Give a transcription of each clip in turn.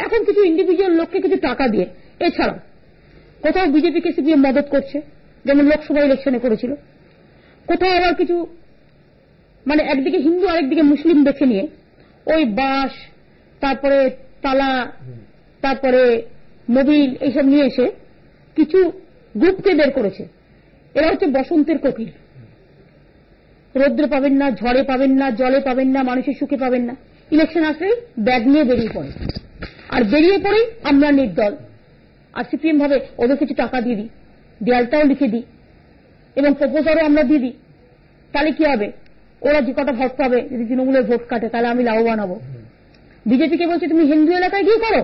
এখন কিছু ইন্ডিভিজুয়াল লোককে কিছু টাকা দিয়ে, এছাড়া কোথাও বিজেপিকে সিপিএম মদত করছে, যেমন লোকসভা ইলেকশনে করেছিল, কোথাও আবার কিছু মানে একদিকে হিন্দু আরেকদিকে মুসলিম বেছে নিয়ে ওই বাঁশ, তারপরে তালা, তারপরে মোবিল এইসব নিয়ে এসে কিছু গ্রুপকে বের করেছে। এরা হচ্ছে বসন্তের কোকিল, রৌদ্রে পাবেন না, ঝড়ে পাবেন না, জলে পাবেন না, মানুষের সুখে পাবেন না, ইলেকশন আসলেই ব্যাগ নিয়ে বেরিয়ে পড়ে। আর বেরিয়ে পড়েই আমরা নির্দল, আর সিপিএম ভাবে ওদের কিছু টাকা দিয়ে দিই, দেয়ালটাও লিখে দিই এবং প্রপোজারও আমরা দিয়ে দিই, তাহলে কি হবে, ওরা যে কটা ভোট পাবে যদি তৃণমূলের ভোট কাটে তাহলে আমি লাভবান হবো। বিজেপিকে বলছে তুমি হিন্দু এলাকায় গিয়ে করো,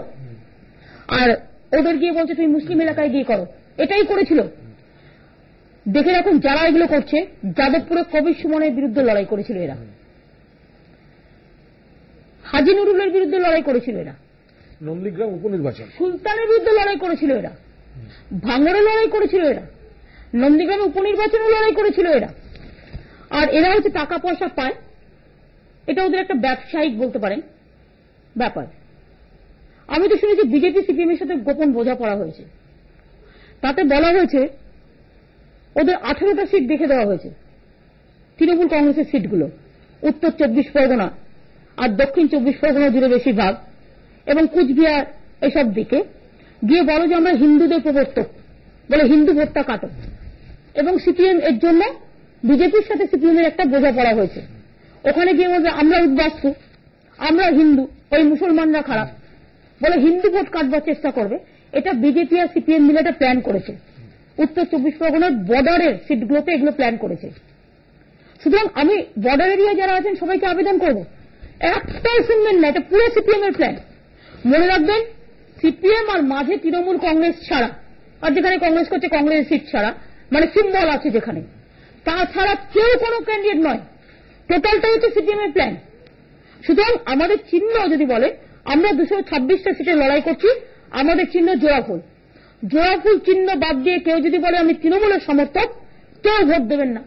আর ওদের গিয়ে বলছে তুমি মুসলিম এলাকায় গিয়ে করো। এটাই করেছিল। দেখে রাখুন যারা এগুলো করছে, যাদবপুরে কবির সুমনের বিরুদ্ধে লড়াই করেছিল এরা, হাজি নুরুলের বিরুদ্ধে লড়াই করেছিল এরা, নন্দীগ্রাম উপনির্বাচন সুলতানের বিরুদ্ধে লড়াই করেছিল এরা, ভাঙড়ে লড়াই করেছিল এরা, নন্দীগ্রামে উপনির্বাচনে লড়াই করেছিল এরা। আর এরা হচ্ছে টাকা পয়সা পায়, এটা ওদের একটা ব্যবসায়িক বলতে পারেন ব্যাপার। আমি তো শুনেছি বিজেপি সিপিএম এর সাথে গোপন বোঝাপড়া হয়েছে, তাতে বলা হয়েছে ওদের 18টা সিট দেখে দেওয়া হয়েছে, তৃণমূল কংগ্রেসের সিটগুলো উত্তর 24 পরগনা আর দক্ষিণ 24 পরগনা জুড়ে বেশিরভাগ, এবং কুচবিহার এসব দিকে গিয়ে বলো যে আমরা হিন্দুদের প্রবর্তক, বলে হিন্দু ভোটটা কাটো। এবং সিপিএম এর জন্য বিজেপির সাথে সিপিএম এর একটা বোঝাপড়া হয়েছে। ওখানে গিয়ে বলবে আমরা উদ্বাস্তু, আমরা হিন্দু, ওই মুসলমানরা খারাপ, বলে হিন্দু ভোট কাটবার চেষ্টা করবে। এটা বিজেপি আর সিপিএম মিলে একটা প্ল্যান করেছে, উত্তর 24 পরগনার বর্ডারের সিটগুলোতে এগুলো প্ল্যান করেছে। সুতরাং আমি বর্ডার এরিয়ায় যারা আছেন সবাইকে আবেদন করব, একটাই শুনবেন না, এটা পুরো সিপিএম এর প্ল্যান। মনে রাখবেন সিপিএম আর মাঝে তৃণমূল কংগ্রেস ছাড়া, আর যেখানে কংগ্রেস করছে কংগ্রেসের সিট ছাড়া, মানে সিম্বল আছে যেখানে, তাছাড়া কেউ কোনো ক্যান্ডিডেট নয়, টোটালটাই হচ্ছে সিপিএম এর প্ল্যান। সুতরাং আমাদের চিহ্ন যদি বলে আমরা 226টা সিটে লড়াই করছি, আমাদের চিহ্ন জোড়া ফুল। জোড়া ফুল চিহ্ন বাদ দিয়ে কেউ যদি বলে আমি তৃণমূলের সমর্থক, কেউ ভোট দেবেন না।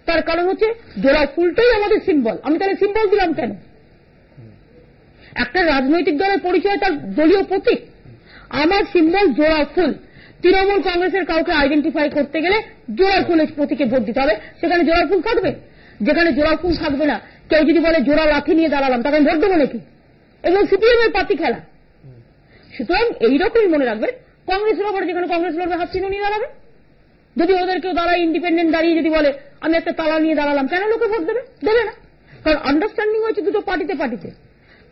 তার কারণ হচ্ছে জোড়া ফুলটাই আমাদের সিম্বল। আমি তাহলে সিম্বল দিলাম কেন? একটা রাজনৈতিক দলের পরিচয় তার দলীয় প্রতীক। আমার সিম্বল জোড়া ফুল। তৃণমূল কংগ্রেসের কাউকে আইডেন্টিফাই করতে গেলে জোড়া ফুলের প্রতীকে ভোট দিতে হবে, সেখানে জোড়া ফুল থাকবে। যেখানে জোড়া ফুল থাকবে না, কেউ যদি বলে জোড়া লাঠি নিয়ে দাঁড়ালাম, তখন ভোট দেবো নাকি? এগুলো সিপিএম এর পাতি খেলা। সুতরাং এইরকমই মনে রাখবেন, কংগ্রেসের ওপরে যেখানে কংগ্রেস লড়বে হাত চিহ্ন নিয়ে দাঁড়াবে। যদি ওদের কেউ দাঁড়ায় ইন্ডিপেন্ডেন্ট দাঁড়িয়ে যদি বলে আমি একটা তালা নিয়ে দাঁড়ালাম, কেন লোকে ভোট দেবে? দেবে না। কারণ আন্ডারস্ট্যান্ডিং হয়েছে দুটো পার্টিতে পার্টিতে,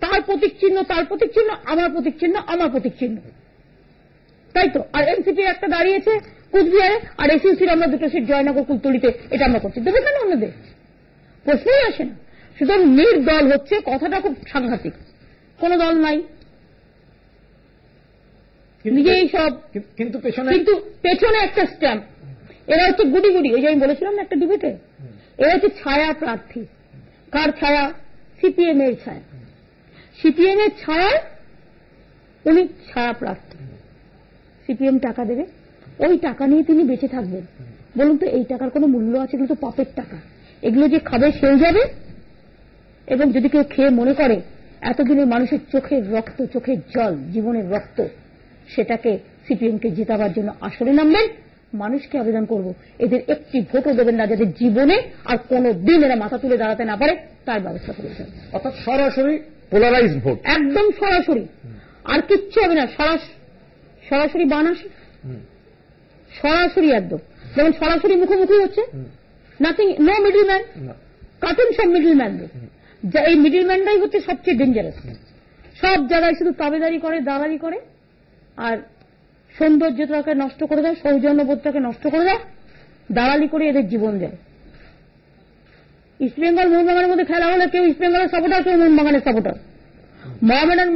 তার প্রতীক চিহ্ন তার প্রতীক চিহ্ন, আমার প্রতীক চিহ্ন আমার প্রতীক চিহ্ন, তাই তো। আর এনসিপি একটা দাঁড়িয়েছে কুচবিহারে, আর এসইউসির আমরা দুটো সিট জয়নগর কুলতলিতে, এটা আমরা করছি, দেবে কেন অন্যদের? প্রশ্নই আসে না। সুতরাং নির্দল হচ্ছে কথাটা খুব সাংঘাতিক। কোন দল নাই, নিজেই সব, কিন্তু পেছনে একটা স্ট্যাম্প। এরা হচ্ছে গুডি গুডি, ওই যে আমি বলেছিলাম না একটা ডিবেটে, এরা হচ্ছে ছায়া প্রার্থী। কার ছায়া? সিপিএম এর ছায়া। সিপিএম এর ছায়ায় উনি ছায়া প্রার্থী। সিপিএম টাকা দেবে, ওই টাকা নিয়ে তিনি বেঁচে থাকবেন। বলুন তো এই টাকার কোনো মূল্য আছে? এগুলো তো পাপের টাকা। এগুলো যে খাবে সেও যাবে, এবং যদি কেউ খেয়ে মনে করে এতদিনের মানুষের চোখের রক্ত, চোখের জল, জীবনের রক্ত, সেটাকে সিপিএমকে জেতাবার জন্য আসরে নামবেন, মানুষকে আবেদন করব এদের একটি ভোটও দেবেন না যাদের জীবনে আর কোনো দিন এরা মাথা তুলে দাঁড়াতে না পারে, তার ব্যবস্থা করে দেবেন। অর্থাৎ সরাসরি পোলারাইজ ভোট, একদম সরাসরি, আর কিচ্ছু হবে না। সরাসরি বানাস, সরাসরি একদম, যেমন সরাসরি মুখোমুখি হচ্ছে, নাথিং, নো মিডল ম্যান। কাটুন সব মিডল ম্যানদের। এই মিডল ম্যানটাই হচ্ছে সবচেয়ে ডেঞ্জারাস। সব জায়গায় শুধু তাবেদারি করে, দালালি করে, আর সৌন্দর্যটাকে নষ্ট করে দেয়, সৌজন্যবোধটাকে নষ্ট করে দেয়, দালালি করে এদের জীবন দেয়। ইস্টবেঙ্গল মোহনবাগানের মধ্যে খেলা হলে কেউ ইস্টবেঙ্গলের সাপোর্টার, কেউ মোহনবাগানের সাপোর্টার। মোহামেডান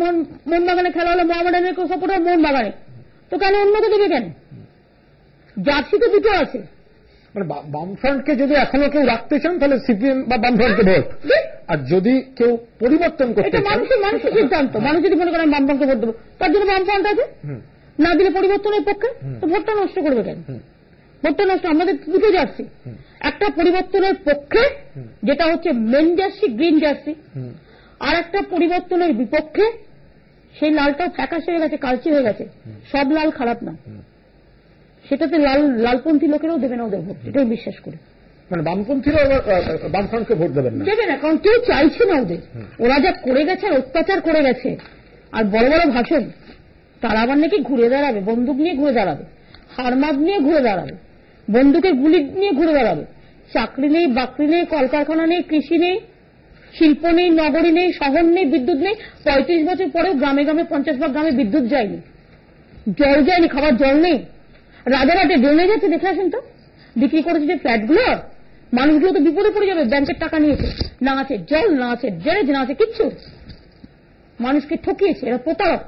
মোহনবাগানে খেলা হলে মোহামেডানের কেউ সাপোর্টার, মোহনবাগানে। তো কেন অন্যকে দেবে কেন? জার্সি তো দুটো আছে। মানে বামফ্রন্টকে যদি এখনো কেউ রাখতে চান তাহলে সিপিএম বা বামফ্রন্টকে ভোট, আর যদি কেউ পরিবর্তন করতে চান, মানুষের সিদ্ধান্ত। মানুষ যদি মনে করেন বামফ্রন্টকে ভোট দেবো, তার জন্য বামফ্রন্ট আছে, না দিলে পরিবর্তনের পক্ষে, তো ভোটটা নষ্ট করবে কেন? ভোটটা নষ্ট। আমাদের দুটো জার্সি, একটা পরিবর্তনের পক্ষে যেটা হচ্ছে মেন জার্সি, গ্রিন জার্সি, আর একটা পরিবর্তনের বিপক্ষে সেই লালটাও ফ্যাকাশ হয়ে গেছে, কালচে হয়ে গেছে। সব লাল খারাপ না, সেটাতে লালপন্থী লোকেরাও দেবে না ওদের ভোট, এটাও বিশ্বাস করে। মানে বামপন্থীরা বামফ্রন্টকে ভোট দেবেন না? দেবে না, কারণ কেউ চাইছে না ওদের। ওরা যা করে গেছে, অত্যাচার করে গেছে, আর বড় বড় ভাষণ, তারা আবার নাকি ঘুরে দাঁড়াবে, বন্দুক নিয়ে ঘুরে দাঁড়াবে, হারমাদ নিয়ে ঘুরে দাঁড়াবে, বন্দুকের গুলি নিয়ে ঘুরে দাঁড়াবে। চাকরি নেই, বাকরি নেই, কলকারখানা নেই, কৃষি নেই, শিল্প নেই, নগরী নেই, শহর নেই, বিদ্যুৎ নেই। 35 বছর পরেও গ্রামে গ্রামে 50 ভাগ গ্রামে বিদ্যুৎ যায়নি, জল যায়নি, খাবার জল নেই। রাজারহাটে ড্রেনে যাচ্ছে, দেখে আসেন তো। বিক্রি করেছে যে ফ্ল্যাটগুলো, মানুষগুলো তো বিপদে পড়ে যাবে। ব্যাংকের টাকা নিয়েছে, না আছে জল, না আছে ড্রেনেজ, না আছে কিচ্ছু। মানুষকে ঠকিয়েছে, এরা প্রতারক।